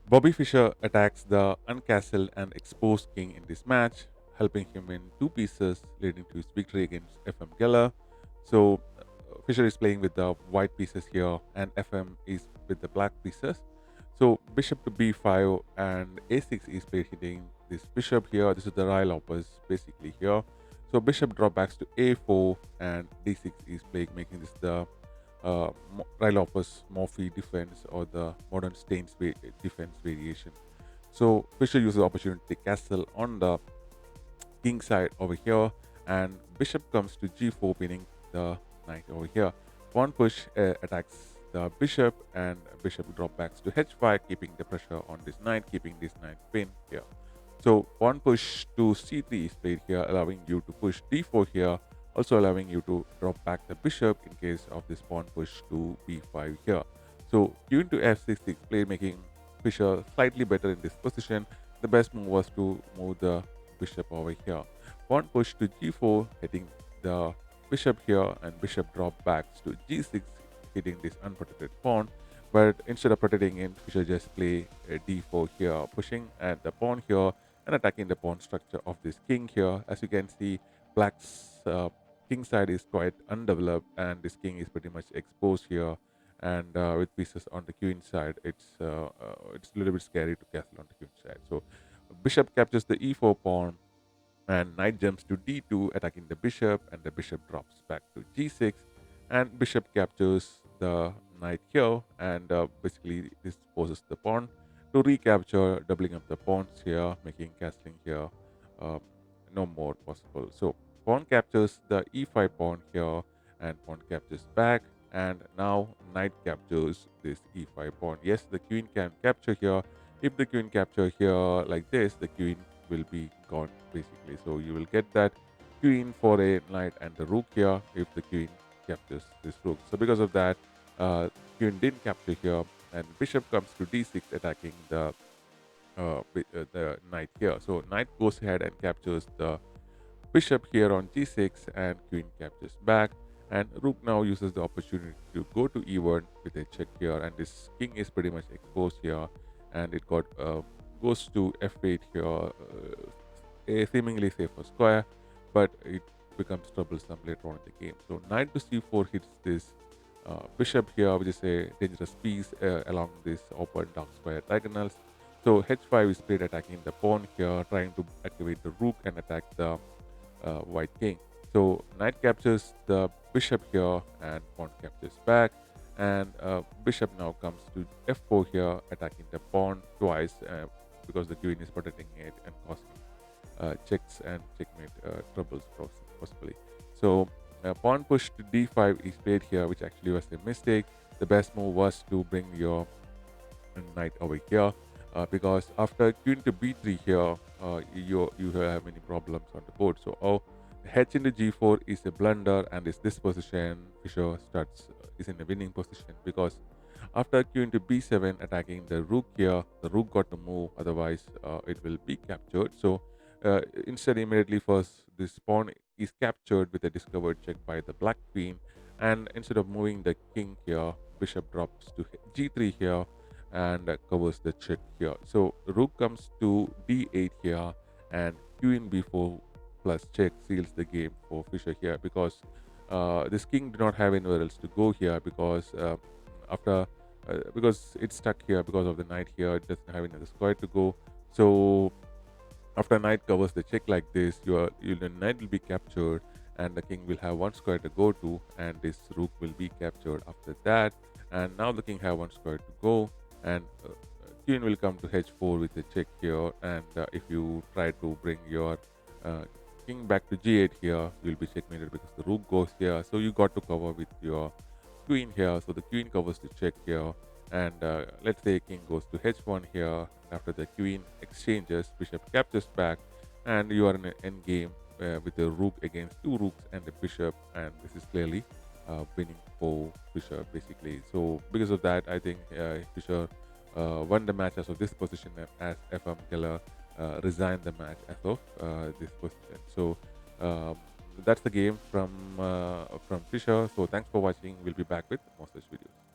Bobby Fischer attacks the uncastled and exposed king in this match, helping him in two pieces, leading to his victory against Efim Geller. So Fischer is playing with the white pieces here, and FM is with the black pieces. So bishop to b5 and a6 is played hitting this bishop here. This is the royal opus basically here. So bishop drawbacks to a4 and d6 is played, making this the Rylopus Morphy defense or the modern Staines defense variation. So Fischer uses the opportunity to castle on the king side over here, and bishop comes to g4, pinning the knight over here. Pawn push attacks the bishop, and bishop drop backs to h5, keeping the pressure on this knight, keeping this knight pinned here. So pawn push to c3 is played here, allowing you to push d4 here, also allowing you to drop back the bishop in case of this pawn push to b5 here. So q into f6 is played, making Fischer slightly better in this position. The best move was to move the bishop over here. Pawn push to g4, hitting the bishop here, and bishop drop backs to g6, hitting this unprotected pawn. But instead of protecting it, Fischer just play a d4 here, pushing at the pawn here and attacking the pawn structure of this king here. As you can see, black's king side is quite undeveloped, and this king is pretty much exposed here. And with pieces on the queen side, it's a little bit scary to castle on the queen side. So bishop captures the e4 pawn, and knight jumps to d2, attacking the bishop, and the bishop drops back to g6, and bishop captures the knight here, and basically this poses the pawn to recapture, doubling up the pawns here, making castling here uh, no more possible. So pawn captures the e5 pawn here, and pawn captures back, and now knight captures this e5 pawn. Yes, the queen can capture here. If the queen capture here like this, the queen will be gone basically. So you will get that queen for a knight and the rook here if the queen captures this rook. So because of that, queen didn't capture here, and bishop comes to d6, attacking the knight here. So knight goes ahead and captures the bishop here on g6, and queen captures back, and rook now uses the opportunity to go to e1 with a check here, and this king is pretty much exposed here, and it got goes to f8 here, a seemingly safer square, but it becomes troublesome later on in the game. So knight to c4 hits this bishop here, which is a dangerous piece along this open dark square diagonals. So h5 is played, attacking the pawn here, trying to activate the rook and attack the white king. So knight captures the bishop here, and pawn captures back, and bishop now comes to f4 here, attacking the pawn twice because the queen is protecting it and causing checks and checkmate troubles possibly. So pawn push to d5 is played here, which actually was a mistake. The best move was to bring your knight over here, because after queen to b3 here, you have many problems on the board. So h into g4 is a blunder, and is this position Fischer starts is in a winning position, because after q into b7, attacking the rook here, the rook got to move, otherwise it will be captured. So instead, immediately first this pawn is captured with a discovered check by the black queen, and instead of moving the king here, bishop drops to g3 here, and covers the check here. So rook comes to d8 here, and queen b4 plus check seals the game for Fischer here, because this king did not have anywhere else to go here, because after because it's stuck here because of the knight here, it doesn't have another square to go. So after knight covers the check like this, the knight will be captured, and the king will have one square to go to, and this rook will be captured after that. And now the king have one square to go, and queen will come to h4 with a check here. And if you try to bring your king back to g8 here, you'll be checkmated because the rook goes here. So you got to cover with your queen here. So the queen covers the check here, and let's say king goes to h1 here. After the queen exchanges, bishop captures back, and you are in an end game with a rook against two rooks and a bishop, and this is clearly winning for Fischer basically. So because of that, I think Fischer won the match as of this position, as Efim Geller resigned the match as of this position. So that's the game from Fischer. So thanks for watching. We'll be back with more such videos.